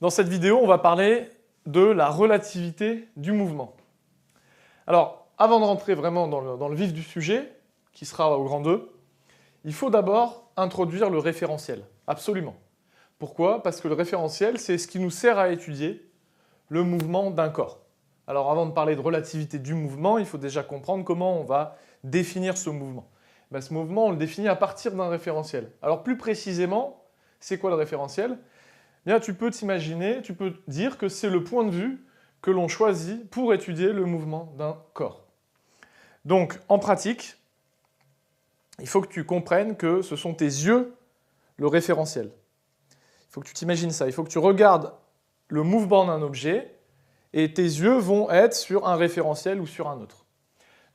Dans cette vidéo, on va parler de la relativité du mouvement. Alors, avant de rentrer vraiment dans le vif du sujet, qui sera au grand 2, il faut d'abord introduire le référentiel, absolument. Pourquoi? Parce que le référentiel, c'est ce qui nous sert à étudier le mouvement d'un corps. Alors, avant de parler de relativité du mouvement, il faut déjà comprendre comment on va définir ce mouvement. Ben, ce mouvement, on le définit à partir d'un référentiel. Alors, plus précisément, c'est quoi le référentiel? Bien, tu peux t'imaginer, tu peux dire que c'est le point de vue que l'on choisit pour étudier le mouvement d'un corps. Donc, en pratique, il faut que tu comprennes que ce sont tes yeux le référentiel. Il faut que tu t'imagines ça. Il faut que tu regardes le mouvement d'un objet et tes yeux vont être sur un référentiel ou sur un autre.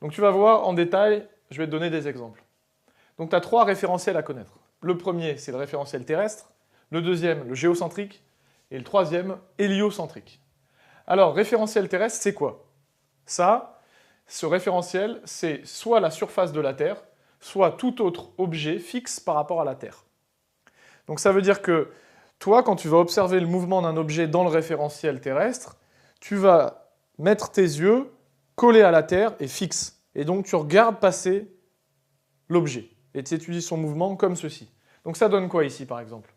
Donc, tu vas voir en détail, je vais te donner des exemples. Donc, tu as 3 référentiels à connaître. Le premier, c'est le référentiel terrestre. Le deuxième, le géocentrique. Et le troisième, héliocentrique. Alors, référentiel terrestre, c'est quoi? Ça, ce référentiel, c'est soit la surface de la Terre, soit tout autre objet fixe par rapport à la Terre. Donc ça veut dire que toi, quand tu vas observer le mouvement d'un objet dans le référentiel terrestre, tu vas mettre tes yeux collés à la Terre et fixes. Et donc tu regardes passer l'objet et tu étudies son mouvement comme ceci. Donc ça donne quoi ici, par exemple?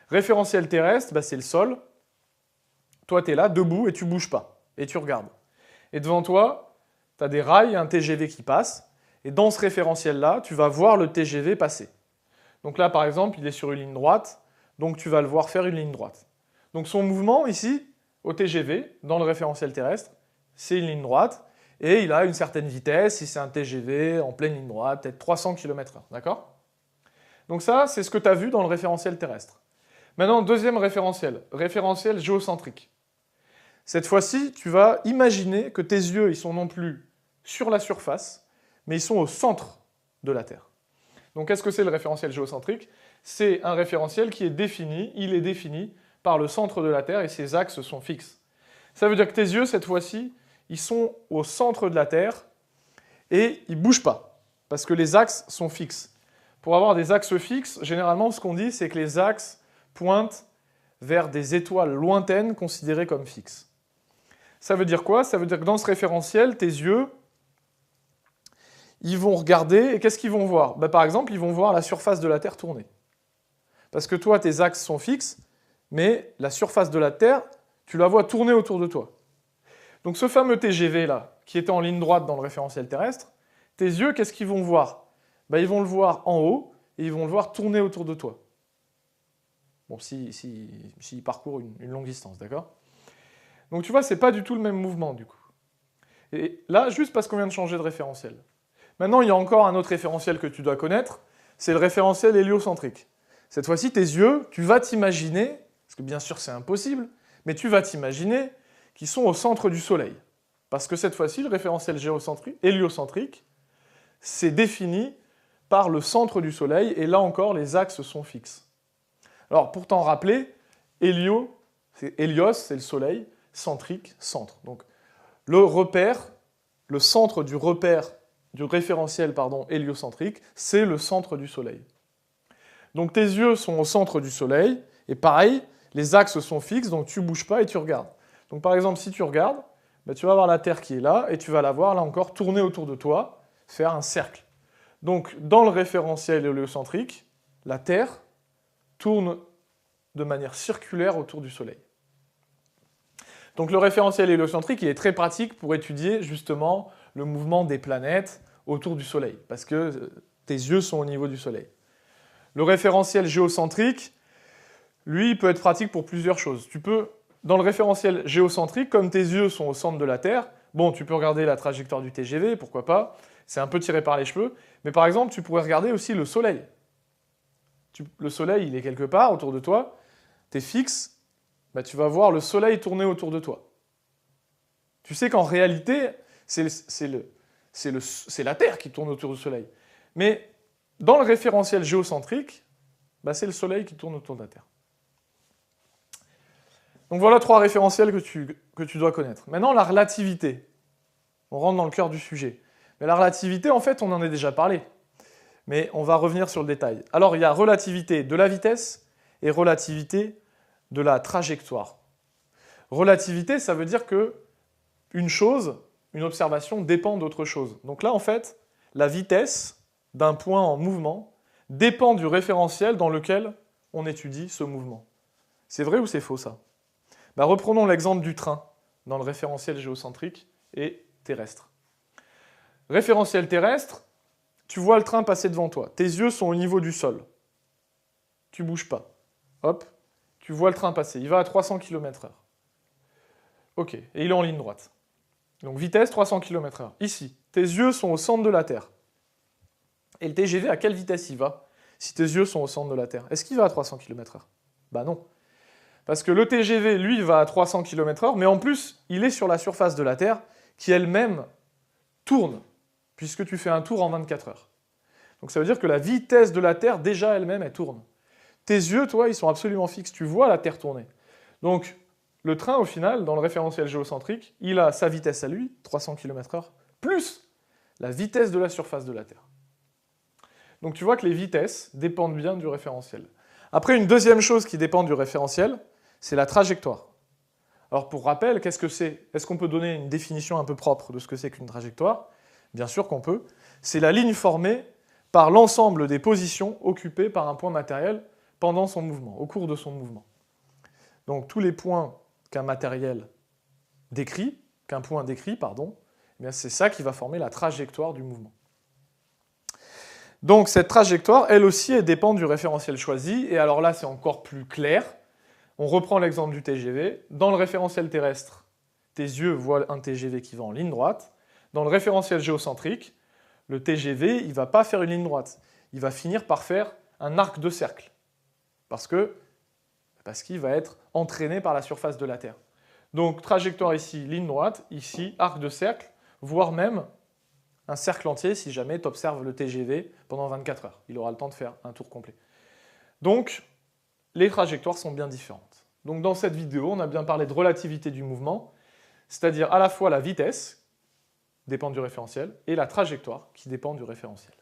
Référentiel terrestre, bah, c'est le sol. Toi, tu es là, debout, et tu ne bouges pas. Et tu regardes. Et devant toi, tu as des rails, un TGV qui passe. Et dans ce référentiel-là, tu vas voir le TGV passer. Donc là, par exemple, il est sur une ligne droite. Donc tu vas le voir faire une ligne droite. Donc son mouvement, ici, au TGV, dans le référentiel terrestre, c'est une ligne droite. Et il a une certaine vitesse. Si c'est un TGV en pleine ligne droite, peut-être 300 km/h. D'accord? Donc ça, c'est ce que tu as vu dans le référentiel terrestre. Maintenant, deuxième référentiel, référentiel géocentrique. Cette fois-ci, tu vas imaginer que tes yeux, ils sont non plus sur la surface, mais ils sont au centre de la Terre. Donc, qu'est-ce que c'est le référentiel géocentrique? C'est un référentiel qui est défini, il est défini par le centre de la Terre et ses axes sont fixes. Ça veut dire que tes yeux, cette fois-ci, ils sont au centre de la Terre et ils ne bougent pas, parce que les axes sont fixes. Pour avoir des axes fixes, généralement, ce qu'on dit, c'est que les axes pointent vers des étoiles lointaines considérées comme fixes. Ça veut dire quoi? Ça veut dire que dans ce référentiel, tes yeux, ils vont regarder, et qu'est-ce qu'ils vont voir? Ben, par exemple, ils vont voir la surface de la Terre tourner. Parce que toi, tes axes sont fixes, mais la surface de la Terre, tu la vois tourner autour de toi. Donc ce fameux TGV là, qui était en ligne droite dans le référentiel terrestre, tes yeux, qu'est-ce qu'ils vont voir? Ben, ils vont le voir en haut, et ils vont le voir tourner autour de toi. Bon, s'il parcourt une longue distance, d'accord? Donc tu vois, c'est pas du tout le même mouvement, du coup. Et là, juste parce qu'on vient de changer de référentiel. Maintenant, il y a encore un autre référentiel que tu dois connaître, c'est le référentiel héliocentrique. Cette fois-ci, tes yeux, tu vas t'imaginer, parce que bien sûr c'est impossible, mais tu vas t'imaginer qu'ils sont au centre du Soleil. Parce que cette fois-ci, le référentiel héliocentrique, c'est défini par le centre du Soleil, et là encore, les axes sont fixes. Alors, pour t'en rappeler, hélios, c'est le soleil, centrique, centre. Donc, le repère, le centre du repère, du référentiel, héliocentrique, c'est le centre du soleil. Donc, tes yeux sont au centre du soleil, et pareil, les axes sont fixes, donc tu ne bouges pas et tu regardes. Donc, par exemple, si tu regardes, ben, tu vas voir la Terre qui est là, et tu vas la voir, là encore, tourner autour de toi, faire un cercle. Donc, dans le référentiel héliocentrique, la Terre tourne de manière circulaire autour du Soleil. Donc le référentiel héliocentrique, il est très pratique pour étudier justement le mouvement des planètes autour du Soleil, parce que tes yeux sont au niveau du Soleil. Le référentiel géocentrique, lui, il peut être pratique pour plusieurs choses. Tu peux, dans le référentiel géocentrique, comme tes yeux sont au centre de la Terre, bon, tu peux regarder la trajectoire du TGV, pourquoi pas, c'est un peu tiré par les cheveux, mais par exemple, tu pourrais regarder aussi le Soleil. Le Soleil, il est quelque part autour de toi, tu es fixe, bah, tu vas voir le Soleil tourner autour de toi. Tu sais qu'en réalité, c'est la Terre qui tourne autour du Soleil. Mais dans le référentiel géocentrique, bah, c'est le Soleil qui tourne autour de la Terre. Donc voilà 3 référentiels que tu dois connaître. Maintenant, la relativité. On rentre dans le cœur du sujet. Mais la relativité, en fait, on en a déjà parlé. Mais on va revenir sur le détail. Alors, il y a relativité de la vitesse et relativité de la trajectoire. Relativité, ça veut dire que une chose, une observation dépend d'autre chose. Donc là, en fait, la vitesse d'un point en mouvement dépend du référentiel dans lequel on étudie ce mouvement. C'est vrai ou c'est faux, ça? Reprenons l'exemple du train dans le référentiel géocentrique et terrestre. Référentiel terrestre, tu vois le train passer devant toi. Tes yeux sont au niveau du sol. Tu ne bouges pas. Hop, tu vois le train passer. Il va à 300 km/h. Ok, et il est en ligne droite. Donc vitesse 300 km/h. Ici, tes yeux sont au centre de la Terre. Et le TGV, à quelle vitesse il va si tes yeux sont au centre de la Terre? Est-ce qu'il va à 300 km/h? Bah non. Parce que le TGV, lui, va à 300 km/h, mais en plus, il est sur la surface de la Terre qui elle-même tourne, puisque tu fais un tour en 24 heures. Donc ça veut dire que la vitesse de la Terre, déjà elle-même, elle tourne. Tes yeux, toi, ils sont absolument fixes, tu vois la Terre tourner. Donc le train, au final, dans le référentiel géocentrique, il a sa vitesse à lui, 300 km/h, plus la vitesse de la surface de la Terre. Donc tu vois que les vitesses dépendent bien du référentiel. Après, une deuxième chose qui dépend du référentiel, c'est la trajectoire. Alors pour rappel, qu'est-ce que c'est? Est-ce qu'on peut donner une définition un peu propre de ce que c'est qu'une trajectoire? Bien sûr qu'on peut. C'est la ligne formée par l'ensemble des positions occupées par un point matériel pendant son mouvement, au cours de son mouvement. Donc tous les points qu'un matériel décrit, c'est ça qui va former la trajectoire du mouvement. Donc cette trajectoire, elle aussi, elle dépend du référentiel choisi, et alors là c'est encore plus clair. On reprend l'exemple du TGV. Dans le référentiel terrestre, tes yeux voient un TGV qui va en ligne droite. Dans le référentiel géocentrique, le TGV, il ne va pas faire une ligne droite. Il va finir par faire un arc de cercle. Parce qu'il va être entraîné par la surface de la Terre. Donc trajectoire ici, ligne droite, ici, arc de cercle, voire même un cercle entier si jamais tu observes le TGV pendant 24 heures. Il aura le temps de faire un tour complet. Donc, les trajectoires sont bien différentes. Donc dans cette vidéo, on a bien parlé de relativité du mouvement, c'est-à-dire à la fois la vitesse, dépend du référentiel, et la trajectoire, qui dépend du référentiel.